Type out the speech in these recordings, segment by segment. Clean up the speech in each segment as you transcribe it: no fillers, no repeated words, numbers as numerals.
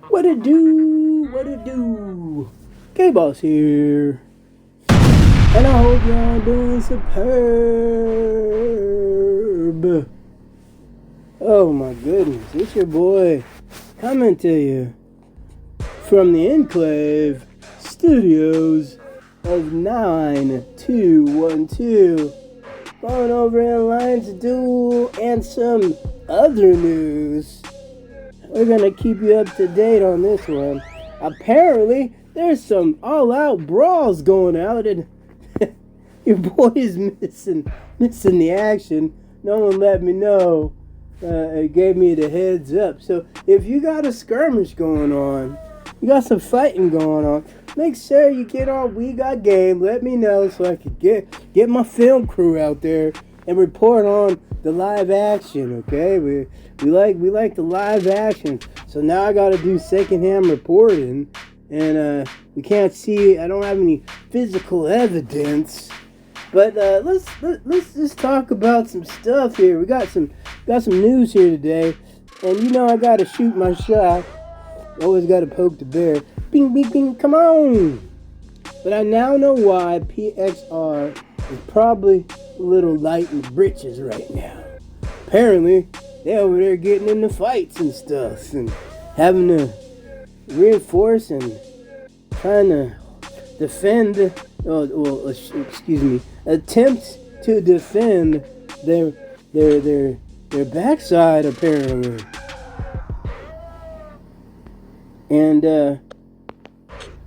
What it do? What it do? KayBoss here. And I hope y'all doing superb. Oh my goodness. It's your boy coming to you from the Enclave Studios of 9212. Going over in Lions Duel and some other news. We're gonna keep you up to date on this one. Apparently, there's some all-out brawls going out, and your boy is missing the action. No one let me know. It gave me the heads up. So if you got a skirmish going on, you got some fighting going on, make sure you get on We Got Game. Let me know so I can get my film crew out there and report on the live action. Okay, we like the live action. So now I got to do secondhand reporting, and we can't see. I don't have any physical evidence. But let's just talk about some stuff here. We got some news here today, and you know I gotta shoot my shot. Always gotta poke the bear. Bing, bing, bing. Come on. But I now know why PXR is probably a little light in the britches right now. Apparently, they're over there getting into fights and stuff, and having to reinforce and trying to defend. Attempt to defend their backside, apparently. And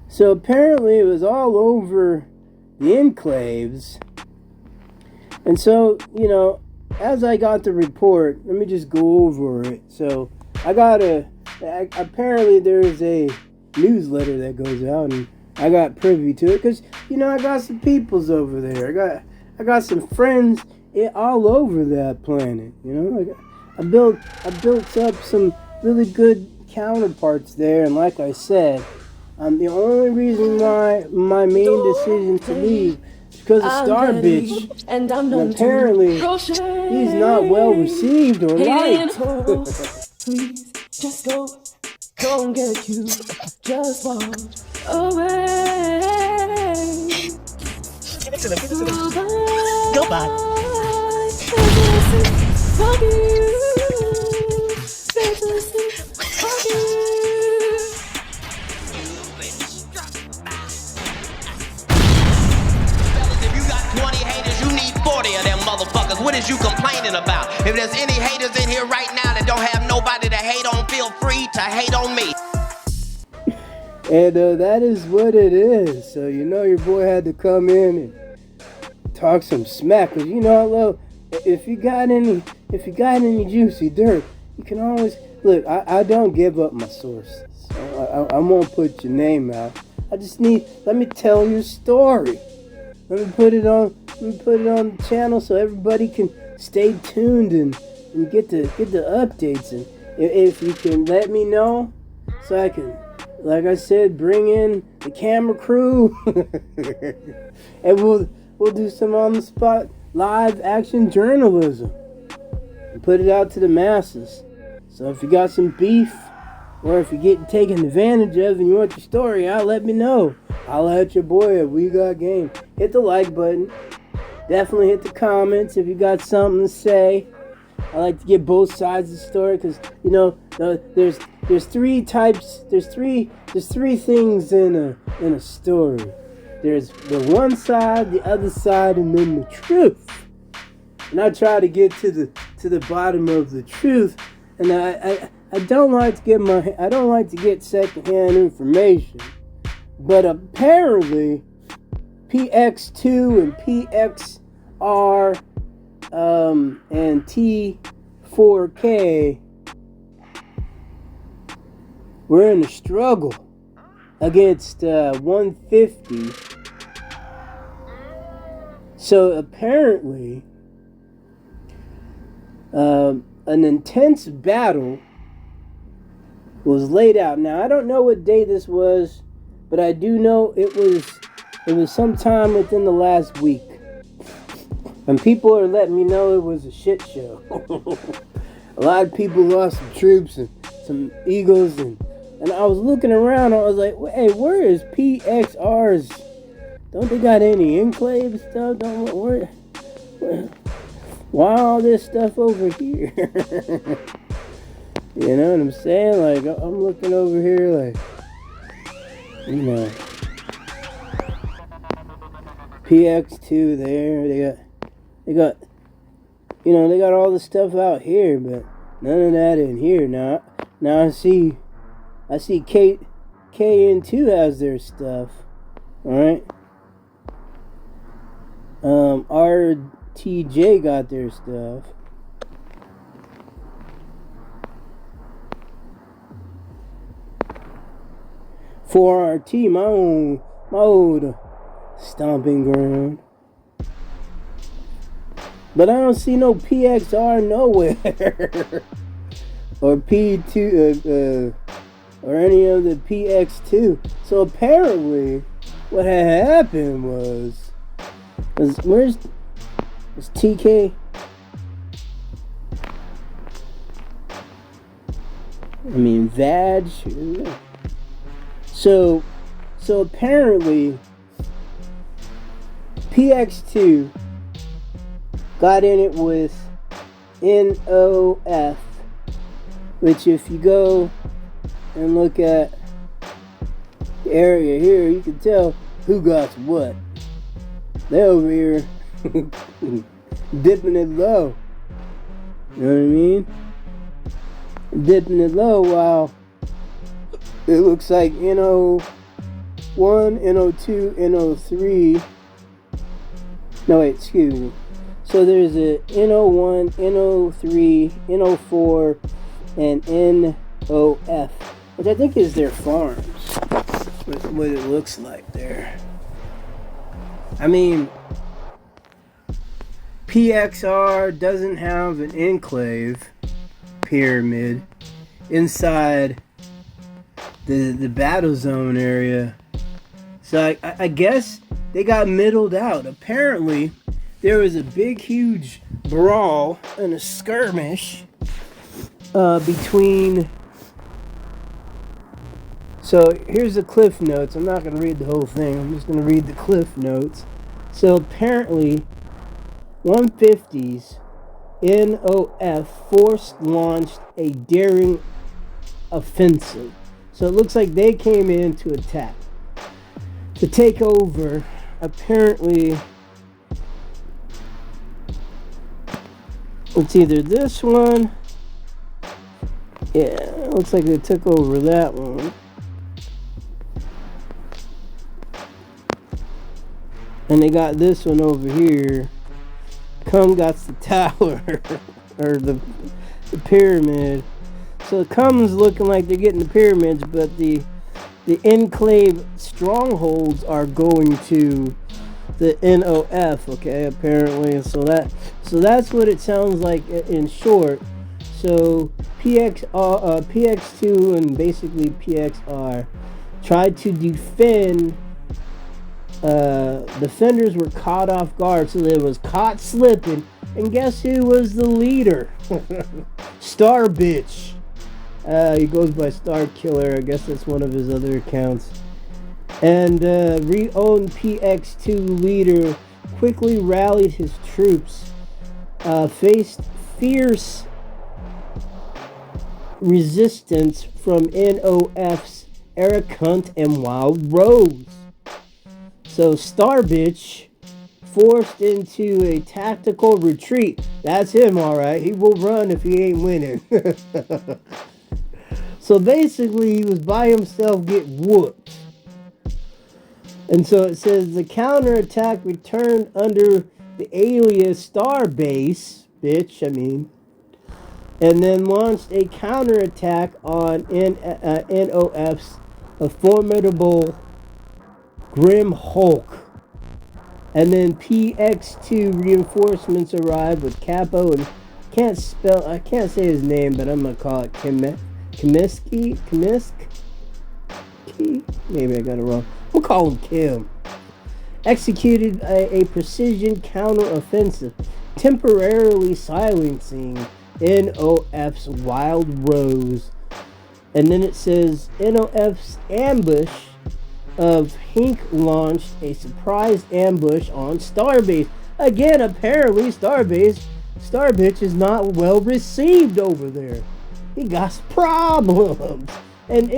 so apparently it was all over the enclaves. And so, you know, as I got the report, let me just go over it. So apparently there's a newsletter that goes out, and I got privy to it because, you know, I got some peoples over there. I got some friends all over that planet. You know, I built up some really good counterparts there, and like I said, the only reason why my main decision to leave is because of Star Bitch, and apparently he's not well received or liked. Please just go and get you, just walk away. Give it to them. Go back. If you got 20 haters, you need 40 of them motherfuckers. What is you complaining about? If there's any haters in here right now that don't have nobody to hate on, feel free to hate on me. And that is what it is. So, you know, your boy had to come in and talk some smack. Cause you know, look, if you got any juicy dirt, you can always look. I don't give up my sources. I won't put your name out. I just let me tell your story. Let me put it on the channel so everybody can stay tuned and get the updates. And if you can let me know, so I can, like I said, bring in the camera crew, and we'll do some on the spot live action journalism and put it out to the masses. So if you got some beef, or if you're getting taken advantage of and you want your story out, let me know. I'll at your boy at We Got Game. Hit the like button. Definitely hit the comments if you got something to say. I like to get both sides of the story because, you know, there's three types. There's three things in a story. There's the one side, the other side, and then the truth. And I try to get to the bottom of the truth. And I don't like to get secondhand information. But apparently, PX2 and PXR and T4K were in a struggle against 150. So apparently, an intense battle was laid out. Now I don't know what day this was, but I do know it was sometime within the last week. And people are letting me know it was a shit show. A lot of people lost some troops and some eagles and And I was looking around, I was like, hey, where is PXR's? Don't they got any Enclave stuff? Why all this stuff over here? You know what I'm saying? Like, I'm looking over here like, you know, PX2 there. They got, you know, they got all the stuff out here, but none of that in here. Now I see KN2 has their stuff. All right. RTJ got their stuff. For RT, my old stomping ground. But I don't see no PXR nowhere. Or P2, or any of the PX2. So apparently, what had happened was where's TK? I mean, Vag. So apparently, PX2 got in it with NOF, which if you go and look at the area here, you can tell who got what. They're over here dipping it low. You know what I mean? Dipping it low while it looks like NO1, NO2, NO3. No, wait, excuse me. So there's a NO1, NO3, NO4, and NOF, which I think is their farms. What it looks like there. I mean, PXR doesn't have an Enclave pyramid inside the battle zone area. So I guess they got middled out. Apparently, there was a big, huge brawl and a skirmish between. So here's the cliff notes. I'm not going to read the whole thing. I'm just going to read the cliff notes. So apparently, 150's NOF force launched a daring offensive. So it looks like they came in to attack, to take over. Apparently, it's either this one. Yeah, it looks like they took over that one. And they got this one over here. Got the tower or the pyramid. So Cum's looking like they're getting the pyramids, but the Enclave strongholds are going to the NOF. Okay, apparently. So that's what it sounds like in short. So PX2 and basically PXR tried to defend. Defenders were caught off guard, so they was caught slipping. And guess who was the leader? Star Bitch. He goes by Star Killer. I guess that's one of his other accounts. And re-owned PX2 leader quickly rallied his troops. Faced fierce resistance from NOF's Eric Hunt and Wild Rose. So Star Bitch forced into a tactical retreat. That's him, alright. He will run if he ain't winning. So basically, he was by himself, get whooped. And so it says the counterattack returned under the alias Starbase, and then launched a counterattack on NOF's a formidable Grim Hulk. And then PX2 reinforcements arrived with Capo and I can't say his name, but I'm gonna call it Kamisk? Maybe I got it wrong. We'll call him Kim. Executed a precision counter-offensive, temporarily silencing NOF's Wild Rose And then it says NOF's ambush of Hink launched a surprise ambush on Starbase. Again, apparently Starbase is not well received over there. He got problems. And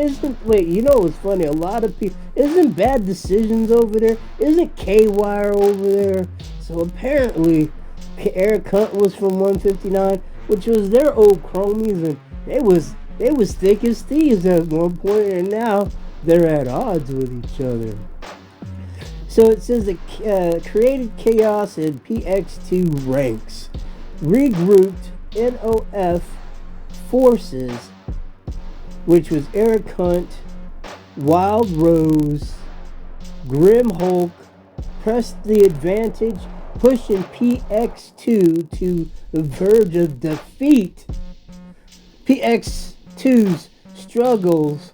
wait, you know what's funny? A lot of people, isn't Bad Decisions over there? Isn't K-Wire over there? So apparently, Eric Hunt was from 159, which was their old cronies, and they was thick as thieves at one point, and now they're at odds with each other. So it says that created chaos in PX2 ranks, regrouped NOF forces, which was Eric Hunt, Wild Rose, Grim Hulk, pressed the advantage, pushing PX2 to the verge of defeat. PX2's struggles.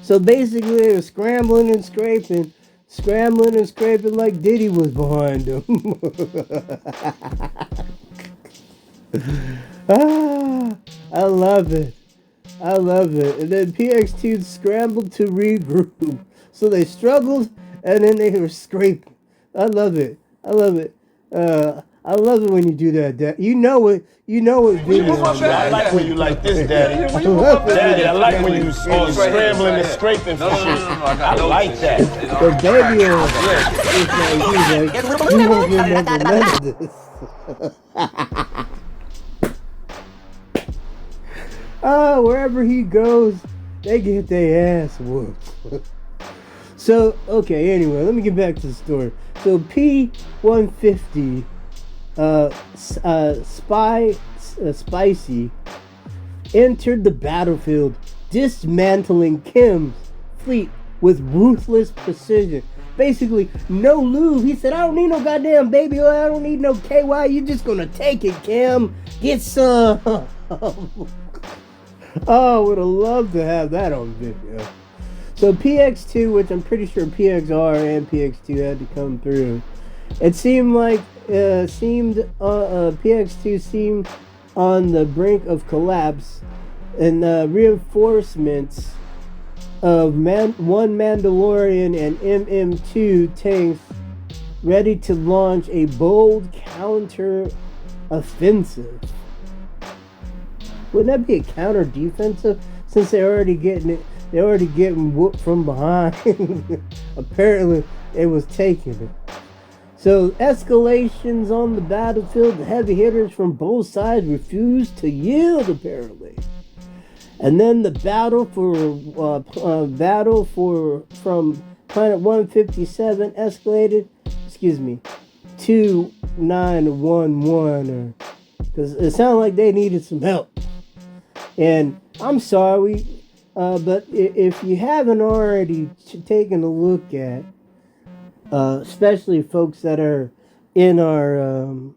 So basically, they were scrambling and scraping like Diddy was behind them. I love it. And then PX2 scrambled to regroup. So they struggled, and then they were scraping. I love it. I love it when you do that, Dad. You know it. Video. I like when you like this, Daddy. Daddy, I like when you all scrambling and scraping for shit. I like that. The baby he's like, you won't remember none of this. Wherever he goes, they get their ass whooped. So, okay, anyway, let me get back to the story. So, P-150, Spicy, entered the battlefield, dismantling Kim's fleet with ruthless precision. Basically, no lube. He said, I don't need no goddamn baby oil. I don't need no KY. You just gonna take it, Kim. Get some. Oh, would have loved to have that on video. So PX2, which I'm pretty sure PXR and PX2 had to come through. It seemed like PX2 seemed on the brink of collapse, and reinforcements of one Mandalorian and MM2 tanks ready to launch a bold counter offensive. Wouldn't that be a counter defensive? Since they're already getting whooped from behind. Apparently, it was taking it. So escalations on the battlefield. The heavy hitters from both sides refused to yield. Apparently, and then the battle from Planet 157 escalated. To 911, because it sounded like they needed some help. And I'm sorry, but if you haven't already taken a look at, especially folks that are in our, I'm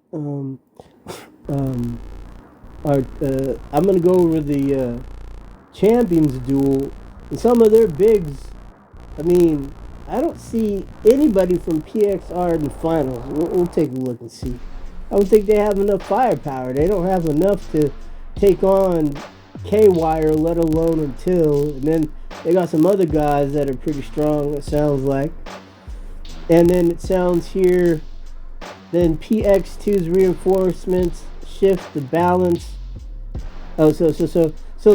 gonna go over the Champions duel and some of their bigs. I mean, I don't see anybody from PXR in the finals. We'll take a look and see. I don't think they have enough firepower. They don't have enough to take on K-Wire, let alone Until. And then they got some other guys that are pretty strong, it sounds like. And then it sounds here, then PX2's reinforcements shift the balance. So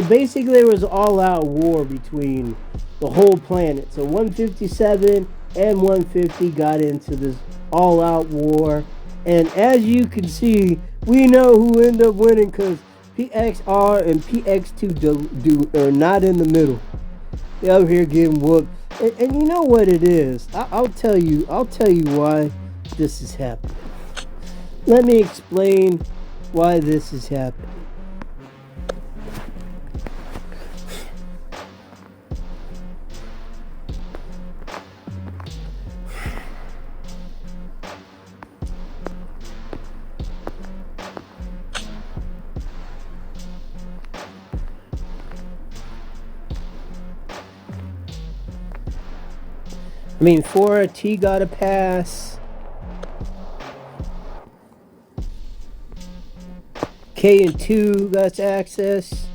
basically there was an all-out war between the whole planet. So 157 and 150 got into this all-out war. And as you can see, we know who ended up winning, because PXR and PX2 are not in the middle. They're over here getting whooped. And you know what it is. I'll tell you why this is happening. Let me explain why this is happening. I mean, 4T got a pass. K and 2 got access.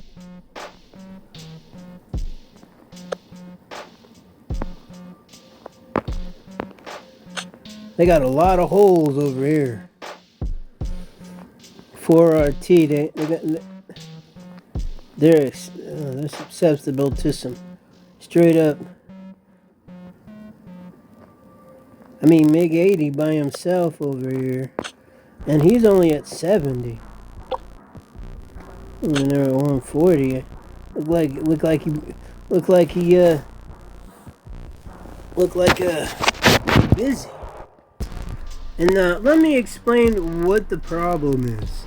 They got a lot of holes over here. 4RT, they're susceptible to some straight up. I mean, MiG 80 by himself over here, and he's only at 70. And they're at 140. Look like busy. And let me explain what the problem is.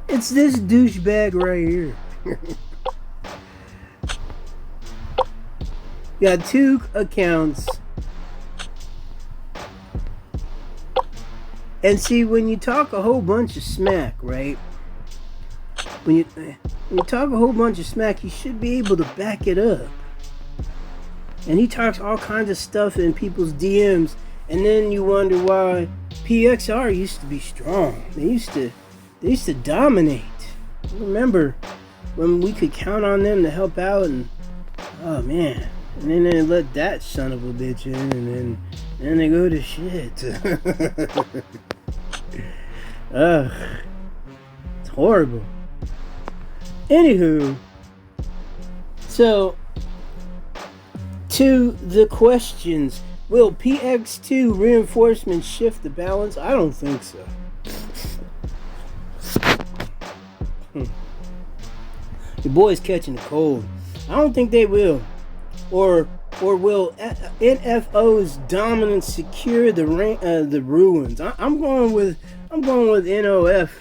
It's this douchebag right here. Got 2 accounts. And see, when you talk a whole bunch of smack, right? When you talk a whole bunch of smack, you should be able to back it up. And he talks all kinds of stuff in people's DMs, and then you wonder why PXR used to be strong. They used to dominate. Remember when we could count on them to help out, and oh man, and then they let that son of a bitch in, and then they go to shit. Ugh, it's horrible. Anywho, so to the questions, will PX2 reinforcements shift the balance? I don't think so. Your boy's catching a cold. I don't think they will. Or will NFO's dominance secure the ruins? I'm going with NOF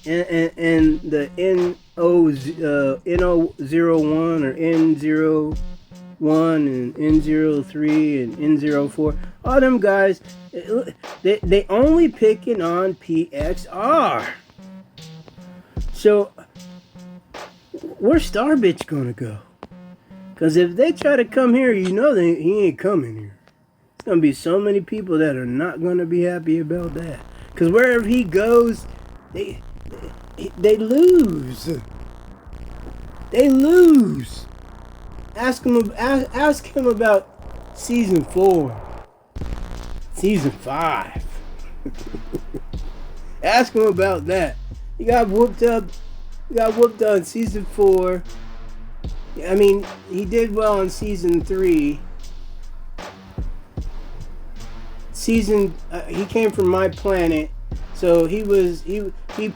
and the NO01 or N01 and N03 and N04. All them guys, they only picking on PXR. So where's Star Bitch gonna go? Because if they try to come here, you know he ain't coming here. There's gonna be so many people that are not gonna be happy about that. Because wherever he goes, they lose. They lose. Ask him about season 4, season 5. Ask him about that. He got whooped up. He got whooped on season 4. I mean, he did well in season 3. He came from my planet, so he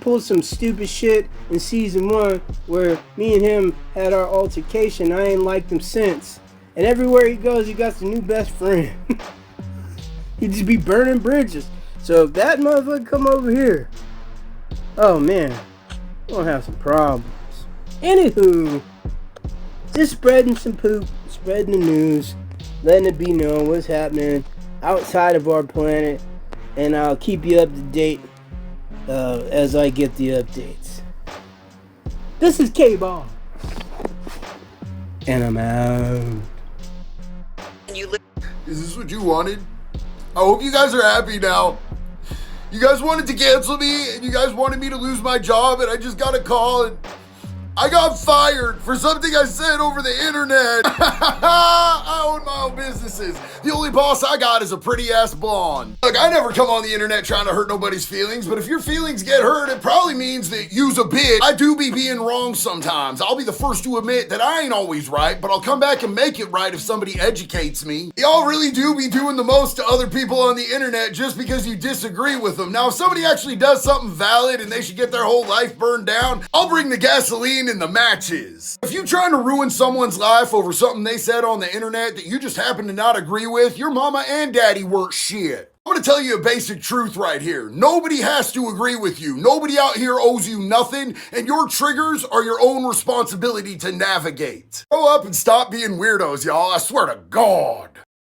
pulled some stupid shit in season 1 where me and him had our altercation. I ain't liked him since, and everywhere he goes, he got some new best friend. He just be burning bridges. So if that motherfucker come over here, oh man, we're gonna have some problems. Anywho, just spreading some poop, spreading the news, letting it be known what's happening outside of our planet, and I'll keep you up to date as I get the updates. This is KayBoss, and I'm out. Is this what you wanted? I hope you guys are happy now. You guys wanted to cancel me, and you guys wanted me to lose my job, and I just got a call, and I got fired for something I said over the internet. I own my own businesses. The only boss I got is a pretty ass blonde. Look, I never come on the internet trying to hurt nobody's feelings, but if your feelings get hurt, it probably means that you's a bitch. I do be being wrong sometimes. I'll be the first to admit that I ain't always right, but I'll come back and make it right if somebody educates me. Y'all really do be doing the most to other people on the internet just because you disagree with them. Now, if somebody actually does something valid and they should get their whole life burned down, I'll bring the gasoline and the matches. If you're trying to ruin someone's life over something they said on the internet that you just happen to not agree with, your mama and daddy weren't shit. I'm gonna tell you a basic truth right here. Nobody has to agree with you. Nobody out here owes you nothing, and your triggers are your own responsibility to navigate. Grow up and stop being weirdos, y'all. I swear to God.